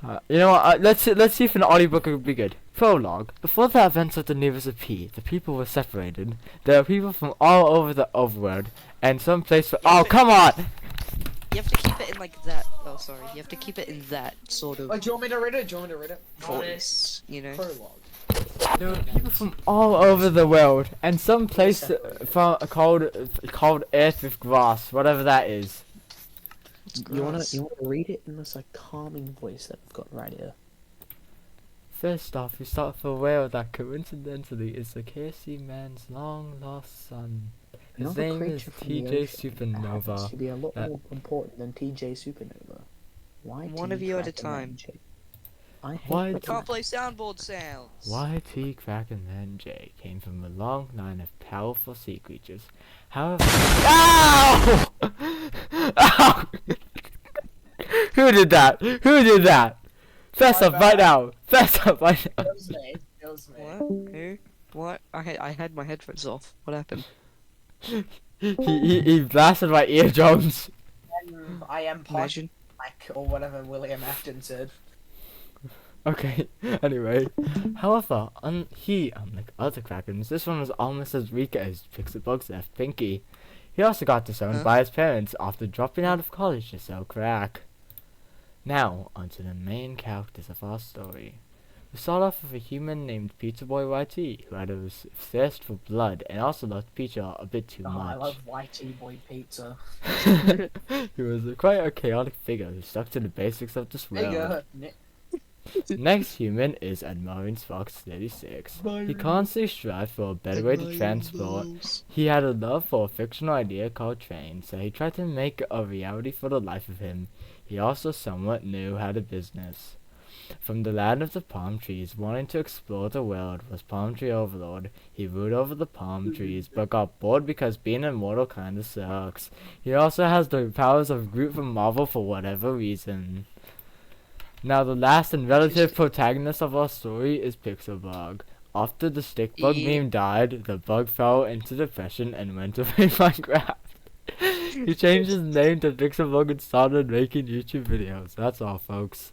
You know what? Let's see if an audiobook would be good. Prologue. Before the events of the Nevis of P, the people were separated. There are people from all over the overworld, and some place for— oh, come on! You have to keep it in like that. Oh, sorry. You have to keep it in that sort of Do you want me to read it? voice, you know. Prologue. There are people from all over the world, and some place called Earth with Grass, whatever that is. You wanna read it in this like calming voice that I've got right here. First off, we start with a whale that coincidentally is the KC man's long lost son. His Another name is creature from the TJ ocean Supernova. happens to be a lot more important than TJ Supernova. Why? One of you at a time. I hate Why I the can't play soundboard sounds. YT Kraken Man J came from a long line of powerful sea creatures. However— ow! Ow! Who did that? Who did that? Fess up right now! Fess up right now! It was me. It was me. What? Who? What? I had my headphones off. What happened? He blasted my eardrums. I am Imagine. like or whatever William Afton said. Okay, anyway. However, unlike other Krakens, this one was almost as weak as Pixelbug's left Pinky. He also got disowned by his parents after dropping out of college to sell crack. Now, onto the main characters of our story. We start off with a human named Pizza Boy YT, who had a thirst for blood and also loved pizza a bit too much. I love YT Boy Pizza. He was quite a chaotic figure who stuck to the basics of this world. Nigga. Next human is Admiring Sparks 36. He constantly strived for a better way to transport. He had a love for a fictional idea called trains, so he tried to make a reality for the life of him. He also somewhat knew how to business. From the land of the palm trees, wanting to explore the world, was Palm Tree Overlord. He ruled over the palm trees, but got bored because being immortal kinda sucks. He also has the powers of Groot from Marvel for whatever reason. Now the last and relative protagonist of our story is Pixelbug. After the stick bug meme died, the bug fell into depression and went away Minecraft. He changed his name to Pixelbug and started making YouTube videos. That's all, folks.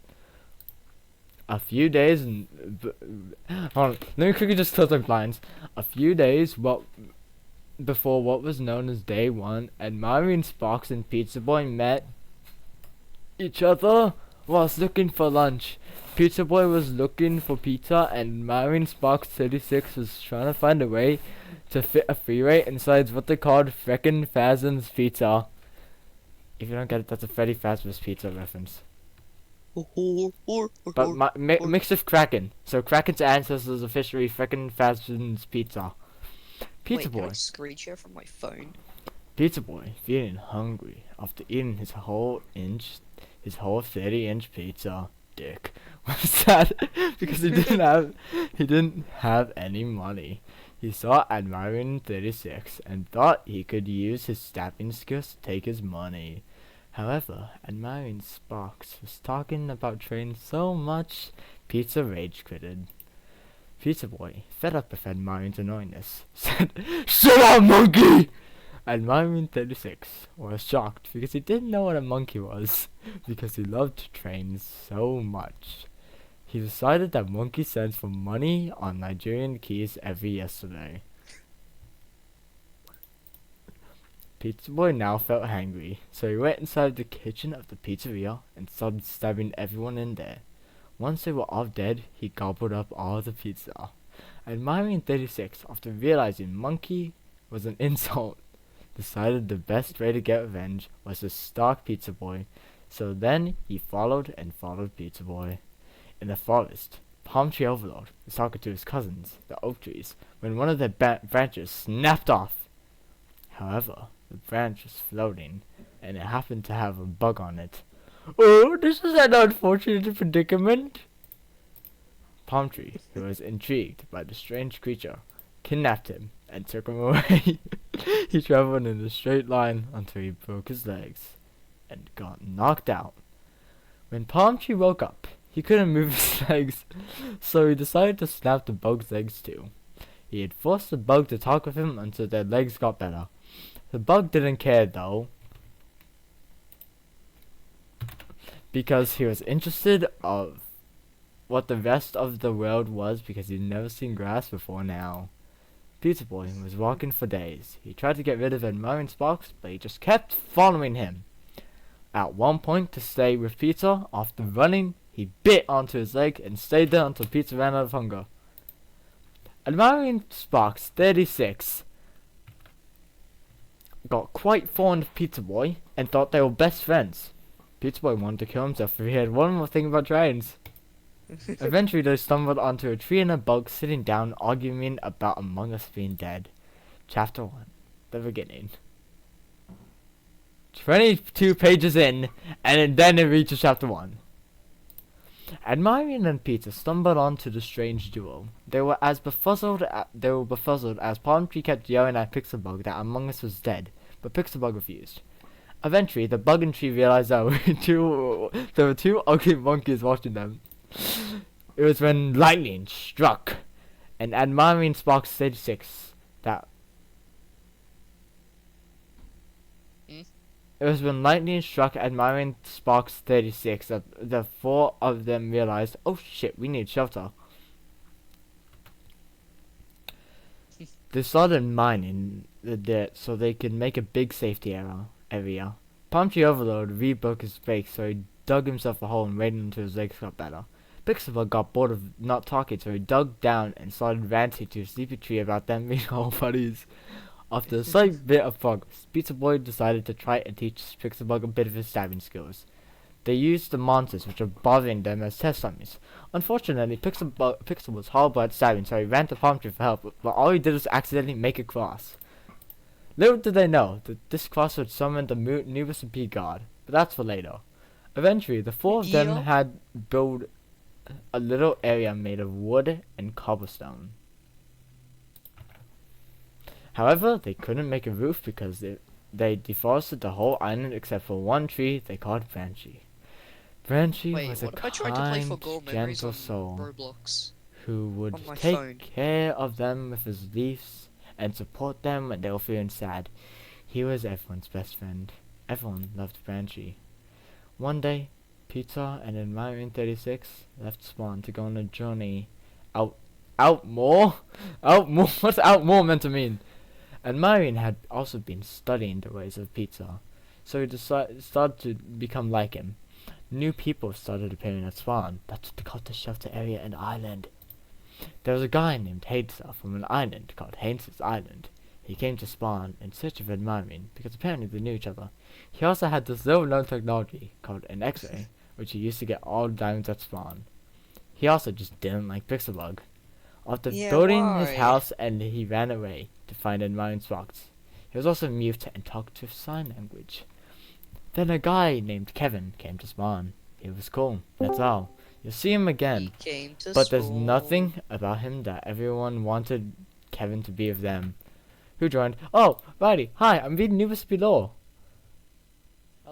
A few days hold on, let me quickly just close my blinds. A few days before what was known as Day 1, Admiring Sparks and Pizza Boy met each other whilst looking for lunch. Pizza Boy was looking for pizza, and Admiring Sparks 36 was trying to find a way to fit a freeway inside what they called Freakin' Fazan's Pizza. If you don't get it, that's a Freddy Fazbear's Pizza reference. But mixed with Kraken. So Kraken's ancestors officially Freakin' Fazbear's Pizza. Pizza Boy. Can I screen share from my phone? Pizza Boy, feeling hungry after eating his whole 30-inch pizza. Dick was sad because he didn't have any money. He saw Admiring 36 and thought he could use his stabbing skills to take his money. However, Admiring Sparks was talking about trains so much, Pizza rage quitted. Pizza Boy, fed up with Admiring's annoyingness, said, "Shut up, monkey!" Admiring 36 was shocked because he didn't know what a monkey was, because he loved trains so much. He decided that monkey sends for money on Nigerian keys every yesterday. Pizza Boy now felt hungry, so he went inside the kitchen of the pizzeria and started stabbing everyone in there. Once they were all dead, he gobbled up all the pizza. Admiring 36, after realizing monkey was an insult, decided the best way to get revenge was to stalk Pizza Boy, so then he followed Pizza Boy. In the forest, Palm Tree Overlord was talking to his cousins, the oak trees, when one of their branches snapped off. However, the branch was floating, and it happened to have a bug on it. "Oh, this is an unfortunate predicament." Palm Tree, who was intrigued by the strange creature, kidnapped him and took him away. He traveled in a straight line until he broke his legs and got knocked out. When Palm Tree woke up, he couldn't move his legs, so he decided to snap the bug's legs too. He had forced the bug to talk with him until their legs got better. The bug didn't care though. because he was interested of what the rest of the world was because he'd never seen grass before now. Pizza Boy was walking for days. He tried to get rid of admiring Sparks, but he just kept following him. At one point, to stay with Pizza, after running, he bit onto his leg and stayed there until Pizza ran out of hunger. Admiring Sparks 36 got quite fond of Pizza Boy and thought they were best friends. Pizza Boy wanted to kill himself if he had one more thing about trains. Eventually they stumbled onto a tree and a bug sitting down arguing about Among Us being dead. Chapter 1. The beginning. 22 pages in, and then it reaches chapter 1. Admiring and Peter stumbled onto the strange duo. They were befuzzled as Palm Tree kept yelling at Pixelbug that Among Us was dead, but Pixelbug refused. Eventually, the bug and tree realized that there were two ugly monkeys watching them. It was when lightning struck, and admiring Sparks 36 that. It was when lightning struck admiring Sparks 36 that the four of them realized, oh shit, we need shelter. They started mining the dirt so they could make a big safety area. Palm Tree Overlord re-broke his brakes, so he dug himself a hole and waited until his legs got better. Pixelbug got bored of not talking, so he dug down and started ranting to Sleepy Tree about them being all buddies. After a slight bit of progress, Pizza Boy decided to try and teach Pixelbug a bit of his stabbing skills. They used the monsters which were bothering them as test dummies. Unfortunately, Pixel was horrible at stabbing, so he ran to Palm Tree for help, but all he did was accidentally make a cross. Little did they know that this cross would summon the Noobus and P god, but that's for later. Eventually, the four of them had built a little area made of wood and cobblestone. However, they couldn't make a roof because they deforested the whole island except for one tree they called Branchy. Branchy was a kind, gentle soul Roblox who would on my take phone. care of them with his leaves and support them when they were feeling sad. He was everyone's best friend. Everyone loved Branchy. One day, Pizza and Admiring 36 left spawn to go on a journey out more? What's out more meant to mean? Admiring had also been studying the ways of Pizza, so he started to become like him. New people started appearing at spawn. That's what they called the shelter area and island. There was a guy named Hainsa from an island called Hainsa's Island. He came to spawn in search of Admiring because apparently they knew each other. He also had this little known technology called an X-ray, which he used to get all diamonds at spawn. He also just didn't like Pixelbug. After building his house, and he ran away to find Admiring Sparks. He was also mute and talked with sign language. Then a guy named Kevin came to spawn. He was cool, that's all. You'll see him again, but there's nothing about him that everyone wanted Kevin to be of them. Who joined? Oh, righty. Hi, I'm reading Noobus Lore.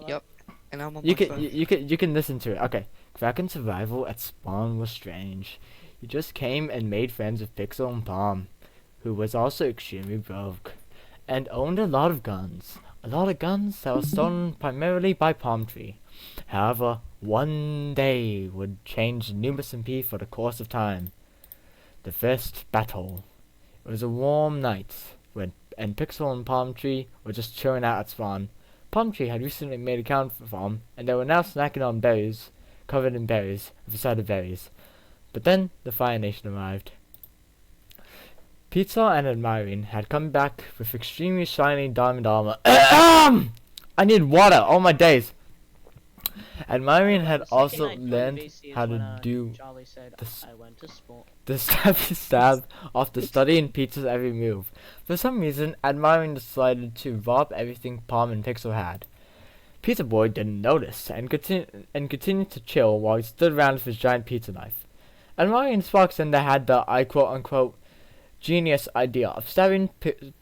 Yep, and I'm on You my phone. you can listen to it. Okay. Kraken's survival at spawn was strange. He just came and made friends with Pixel and Palm, who was also extremely broke, and owned a lot of guns. A lot of guns that were stolen primarily by Palm Tree. However, one day would change Noobus and P for the course of time. The first battle. It was a warm night, and Pixel and Palm Tree were just chilling out at spawn. Palm Tree had recently made a camp farm, and they were now snacking on berries, covered in berries, with a side of berries. But then the Fire Nation arrived. Pizza and Admiring had come back with extremely shiny diamond armor. I need water all my days. Admiring had also learned how to do the stab after studying Pizza's every move. For some reason, Admiring decided to rob everything Palm and Pixel had. Pizza Boy didn't notice and continued to chill while he stood around with his giant pizza knife. Admiring Sparks and they had the quote-unquote genius idea of stabbing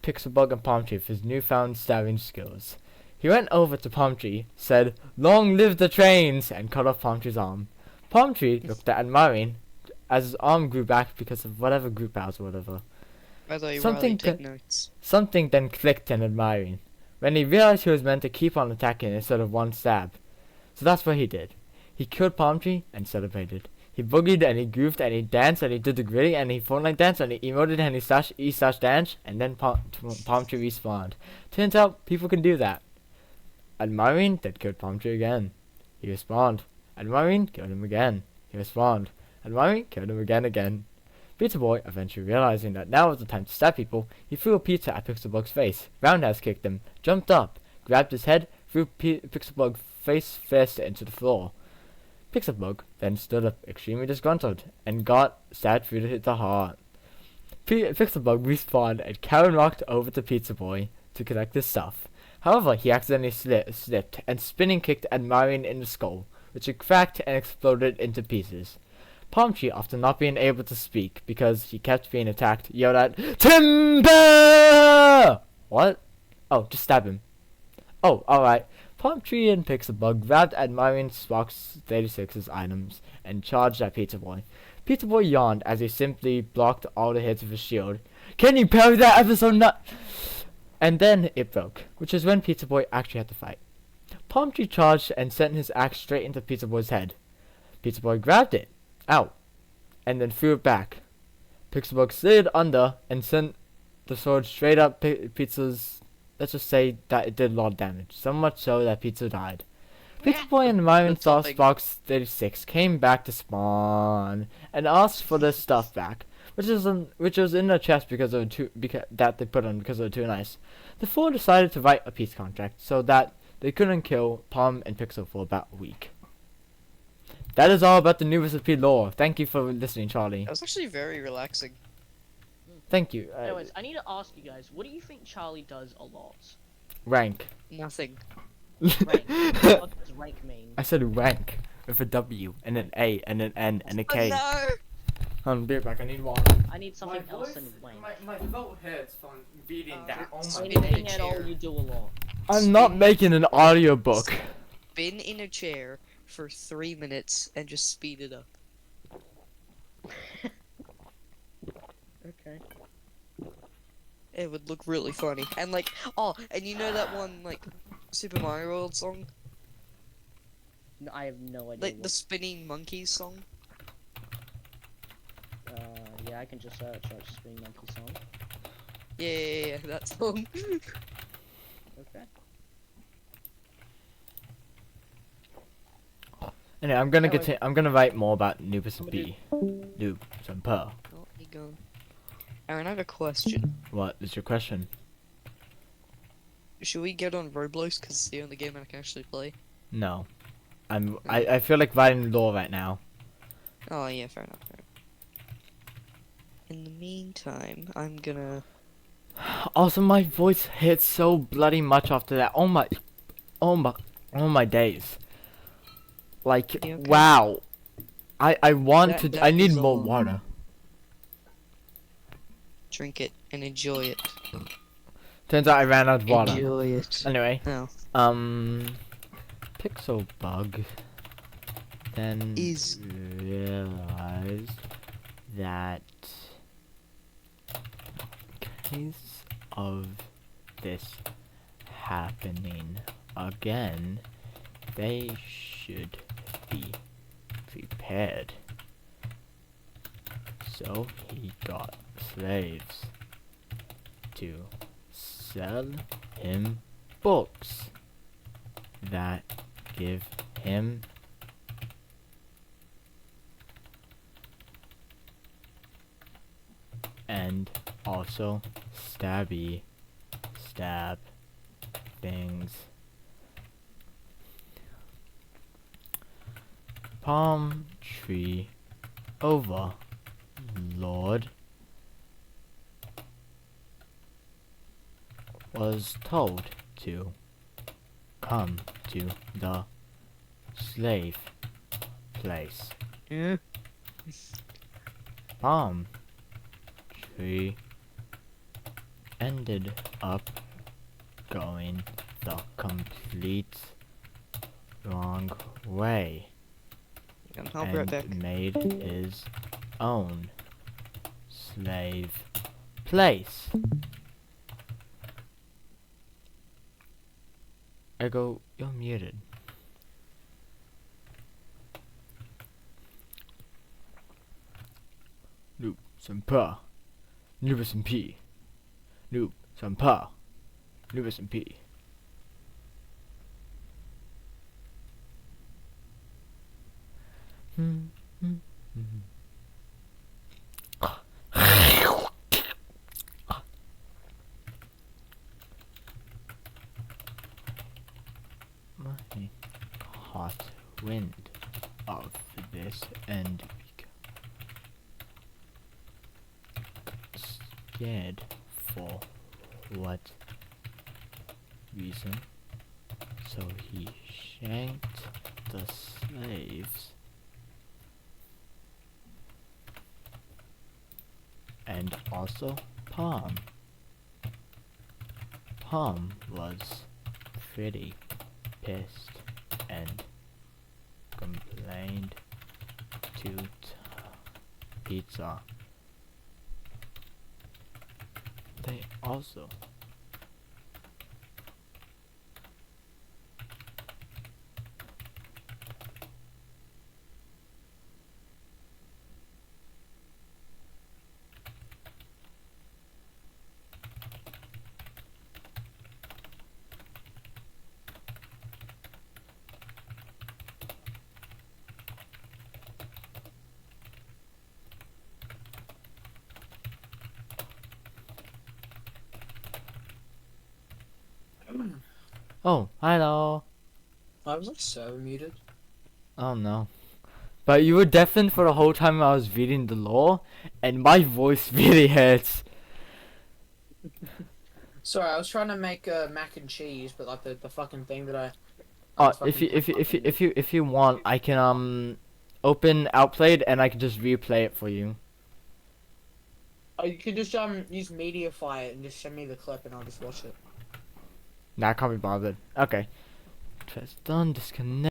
Pixelbug and Palm Tree with his newfound stabbing skills. He went over to Palm Tree, said, "Long live the trains," and cut off Palm Tree's arm. Palm Tree looked at Admiring as his arm grew back because of whatever group powers or whatever. By the way, Something take notes. Something then clicked in Admiring, when he realized he was meant to keep on attacking instead of one stab. So that's what he did. He killed Palm Tree and celebrated. He boogied and he goofed and he danced and he did the gritty and he Fortnite danced and he emoted and he slash dance and then Palm Tree respawned. Turns out people can do that. Admiring that killed Palm Tree again. He respawned. Admiring killed him again. He respawned. Admiring killed him again. Pizza Boy, eventually realizing that now was the time to stab people, he threw a pizza at Pixelbug's face. Roundhouse kicked him, jumped up, grabbed his head, threw Pixelbug face first into the floor. Pixelbug then stood up, extremely disgruntled, and got stabbed through the heart. Pixelbug respawned and Karen walked over to Pizza Boy to collect his stuff. However, he accidentally slipped and spinning kicked Admiring in the skull, which it cracked and exploded into pieces. Palm Tree, after not being able to speak because he kept being attacked, yelled out, "Timber!" What? Oh, just stab him. Oh, alright. Palm Tree and Pixelbug grabbed Admiring Fox 36's items and charged at Pizza Boy. Pizza Boy yawned as he simply blocked all the hits with his shield. Can you parry that episode nut? And then it broke, which is when Pizza Boy actually had to fight. Palm Tree charged and sent his axe straight into Pizza Boy's head. Pizza Boy grabbed it, out, and then threw it back. Pixelbug slid under and sent the sword straight up Pizza's. Let's just say that it did a lot of damage, so much so that Pizza died. Pizza Boy and Myron Sauce Box 36 came back to spawn and asked for their stuff back, which was in their chest because that they put on because they were too nice. The four decided to write a peace contract so that they couldn't kill Palm and Pixel for about a week. That is all about the new recipe lore. Thank you for listening, Charlie. That was actually very relaxing. Thank you. Anyways, I need to ask you guys, what do you think Charlie does a lot? Rank. Nothing. Rank. What does rank mean? I said rank with a W and an A and an N and a K. Oh, no! I'll be back. I need water. I need something else than rank. My throat hurts from reading that. Oh my Anything god. at all, you do a lot. I'm not making an audiobook. Spin in a chair for 3 minutes and just speed it up. Okay. It would look really funny. And like, oh, and you know that one, like, Super Mario World song? No, I have no idea. Like, the spinning monkeys song? Yeah, I can just search Spring Monkey song. Yeah, that song. Okay. Anyway, I'm gonna Anyway. I'm gonna write more about Noobus and B. Noob and Pearl. Oh, you go. Aaron, I have a question. What is your question? Should we get on Roblox because it's the only game I can actually play? No. I feel like writing lore right now. Oh, yeah, fair enough. In the meantime, I'm gonna... Also, my voice hit so bloody much after that. Oh my days. Like, You okay? wow. I want That- to. I that need is more all. water. Drink it and enjoy it. Turns out I ran out of water. Enjoy it. Anyway, No. Pixel Bug then Is- realized that in case of this happening again, they should be prepared. So he got slaves to sell him books that give him and also stab things. Palm Tree Overlord was told to come to the slave place. Yeah. Palm Tree ended up going the complete wrong way I'll be right back. and made his own slave place. Ergo, you're muted. some pa. Noob some P. Noob some pa. Noob some P. My hot wind of this and scared for what reason? So he shanked the slaves and also Palm. Palm was pretty pissed and complained to Pizza. They also Oh, hello. I was like so muted. Oh no. But you were deafened for the whole time I was reading the lore, and my voice really hurts. Sorry, I was trying to make mac and cheese, but like the fucking thing that I. Oh, if you want, I can open Outplayed and I can just replay it for you. Oh, you could just use Mediafire it and just send me the clip and I'll just watch it. Nah, I can't be bothered. Okay. Press done. Disconnect.